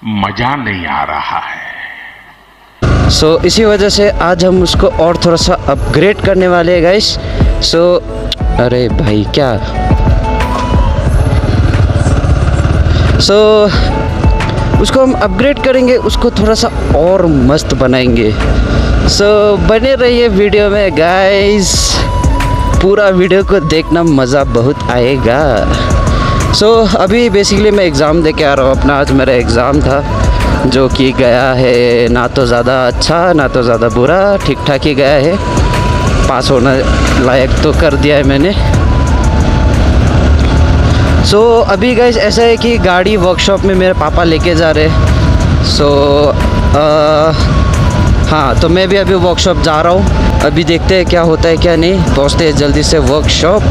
मज़ा नहीं आ रहा है। सो इसी वजह से आज हम उसको और थोड़ा सा अपग्रेड करने वाले हैं गाइस। सो अरे भाई क्या, सो उसको हम अपग्रेड करेंगे, उसको थोड़ा सा और मस्त बनाएंगे। सो बने रहिए वीडियो में गाइस, पूरा वीडियो को देखना मज़ा बहुत आएगा। सो अभी बेसिकली मैं एग्ज़ाम दे के आ रहा हूँ अपना। आज मेरा एग्ज़ाम था जो कि गया है ना तो ज़्यादा अच्छा ना तो ज़्यादा बुरा, ठीक ठाक ही गया है। पास होने लायक तो कर दिया है मैंने। सो अभी गाइस ऐसा है कि गाड़ी वर्कशॉप में मेरे पापा लेके जा रहे। सो हाँ, तो मैं भी अभी वर्कशॉप जा रहा हूँ। अभी देखते हैं क्या होता है क्या नहीं। पहुँचते हैं जल्दी से वर्कशॉप।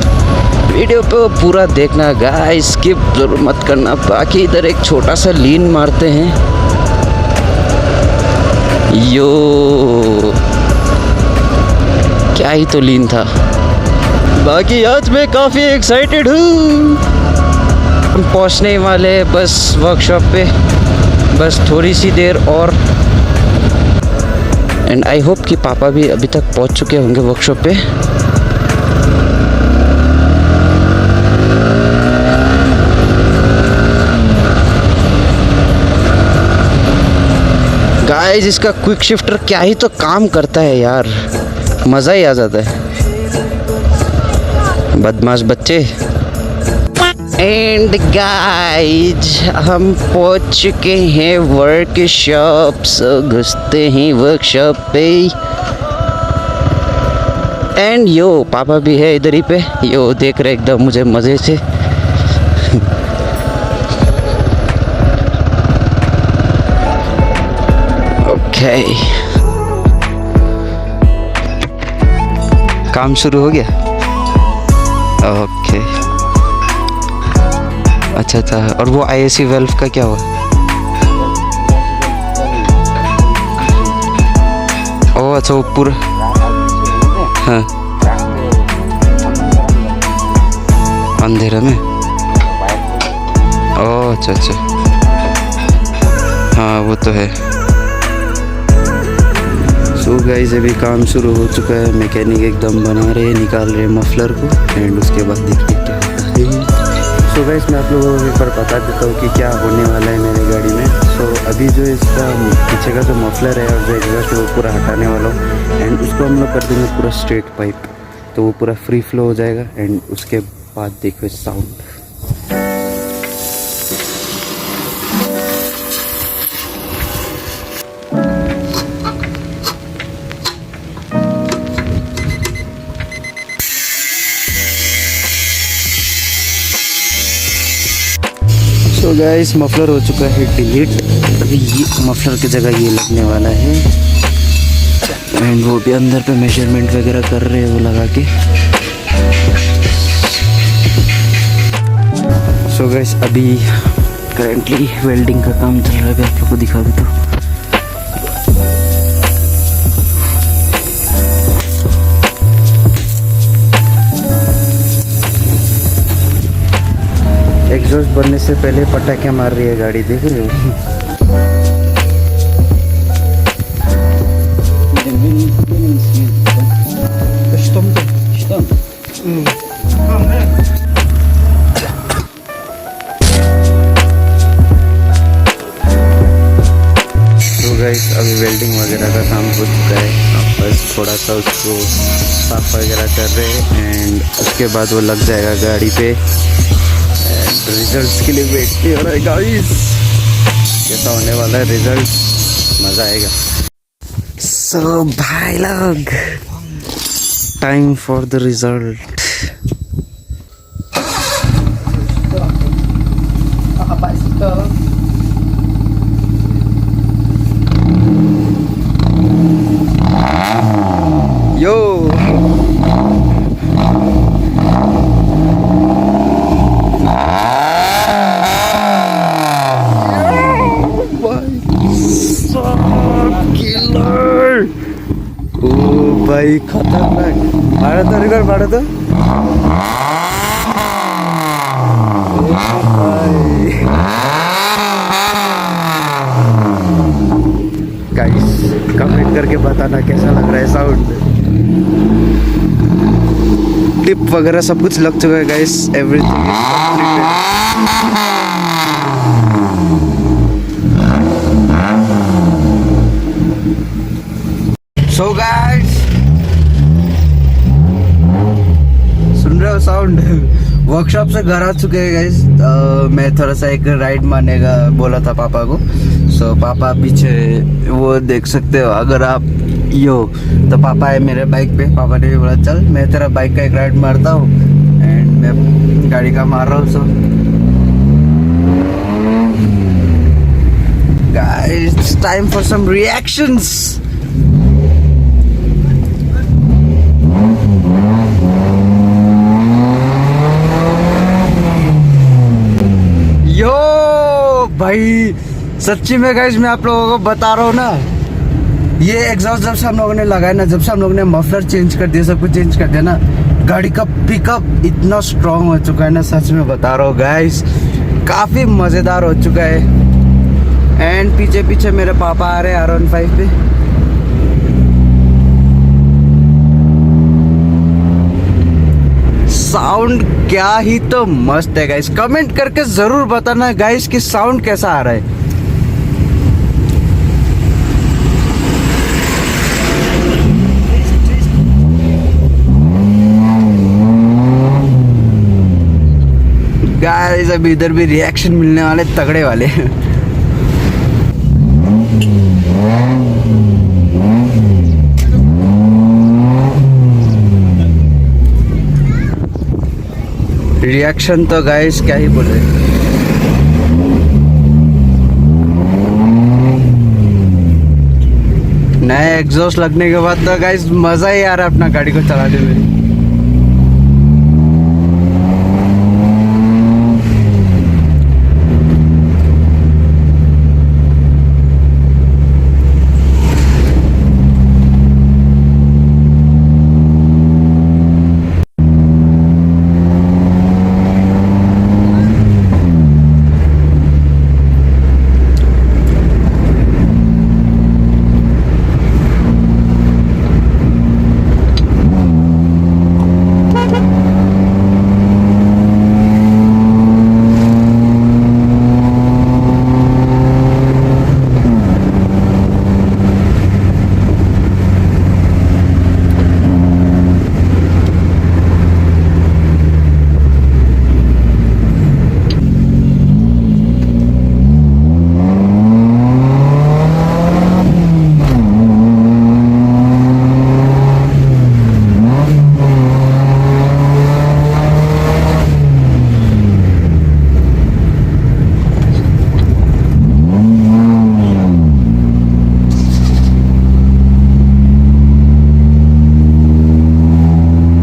वीडियो पे पूरा देखना गाइस, स्किप जरूर मत करना। बाकी इधर एक छोटा सा लीन मारते हैं। यो क्या ही तो लीन था। बाकी आज मैं काफ़ी एक्साइटेड हूँ। हम पहुँचने वाले हैं बस वर्कशॉप पे, बस थोड़ी सी देर और। एंड आई होप कि पापा भी अभी तक पहुँच चुके होंगे वर्कशॉप पे। गाइस इसका क्विक शिफ्टर क्या ही तो काम करता है यार, मज़ा ही आ जाता है। बदमाश बच्चे। एंड गाइस हम पहुंच चुके हैं वर्कशॉप। घुसते हैं वर्कशॉप पे। एंड यो पापा भी है इधर ही पे। यो देख रहे एकदम मुझे मज़े से। ओके काम शुरू हो गया। ओके अच्छा। और वो IAC वेल्व का क्या हुआ? ओह अच्छा, वो पूरा हाँ अंधेरा में। ओह अच्छा हाँ वो तो है। सो गाइस अभी काम शुरू हो चुका है। मैकेनिक एकदम बना रहे, निकाल रहे मफलर को। एंड उसके बाद देखते क्या होता है। सो गाइस मैं आप लोगों को एक बार बता देता हूँ कि क्या होने वाला है मेरी गाड़ी में। सो अभी जो इसका पीछे का जो मफलर है और जो एग्जॉस्ट है वो पूरा हटाने वाला हूँ। एंड उसको हम लोग कर देंगे पूरा स्ट्रेट पाइप, तो वो पूरा फ्री फ्लो हो जाएगा। एंड उसके बाद देखो साउंड। तो गाइस मफलर हो चुका है डिलीट। अभी ये मफलर की जगह ये लगने वाला है। एंड वो भी अंदर पे मेजरमेंट वगैरह कर रहे हैं वो लगा के। सो गाइस अभी करेंटली वेल्डिंग का काम चल रहा है। आप लोगों को दिखा देता हूँ। एग्जॉस्ट बनने से पहले पटाखे मार रही है गाड़ी, देख रहे हो। गाइस अभी वेल्डिंग वगैरह का काम हो चुका है, अब बस थोड़ा सा उसको साफ वगैरह कर रहे हैं एंड उसके बाद वो लग जाएगा गाड़ी पे। रिजल्ट्स के लिए वेट नहीं हो रहा है गाइस, कैसा होने वाला है रिजल्ट, मज़ा आएगा। सो भाई लोग, time for the result. Yo killer, ओ भाई खतरनाक। भाड़ा तो रिकॉर्ड, भाड़ा तो गाइस कमेंट करके बताना कैसा लग रहा है साउंड। टिप वगैरह सब कुछ लग चुका है guys, everything is completed. So guys सुन रहे हो साउंड? वर्कशॉप से घर आ चुके हैं गाइस। मैं थोड़ा सा एक राइड मारने का बोला था पापा को। सो पापा पीछे वो देख सकते हो, अगर आप यो तो पापा है मेरे बाइक पे। पापा ने भी बोला चल मैं तेरा बाइक का एक राइड मारता हूँ एंड मैं गाड़ी का मार रहा हूँ। So guys it's time for some reactions. Yo भाई सच्ची में गाइस मैं आप लोगों को बता रहा हूँ ना, ये एग्जॉस्ट जब से हम लोगों ने लगाया ना, जब से हम लोगों ने मफलर चेंज कर दिया, सब कुछ चेंज कर दिया ना, गाड़ी का पिकअप इतना स्ट्रांग हो चुका है ना, सच में बता रहा हूँ गाइस, काफ़ी मज़ेदार हो चुका है। एंड पीछे पीछे मेरे पापा आ रहे हैं R15 पे। साउंड क्या ही तो मस्त है गाइस, कमेंट करके ज़रूर बताना गाइस कि साउंड कैसा आ रहा है। गाइस अभी इधर भी रिएक्शन मिलने वाले तगड़े वाले। रिएक्शन तो गाइस क्या ही बोले। नया एग्जॉस्ट लगने के बाद तो गाइस मजा ही आ रहा है अपना गाड़ी को चलाने में।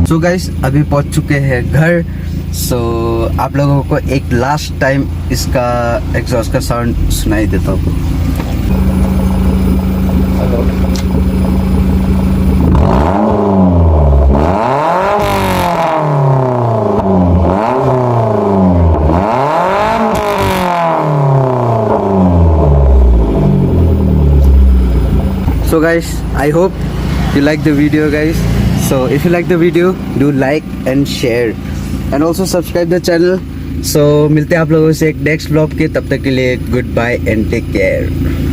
सो गाइस अभी पहुंच चुके हैं घर। सो आप लोगों को एक लास्ट टाइम इसका एग्जॉस्ट का साउंड सुनाई देता हूँ। So guys, I hope you like the video guys. So if you like the video, do like and share and also subscribe the channel. So मिलते हैं आप लोगों से एक नेक्स्ट व्लॉग के, तब तक के लिए goodbye and take care.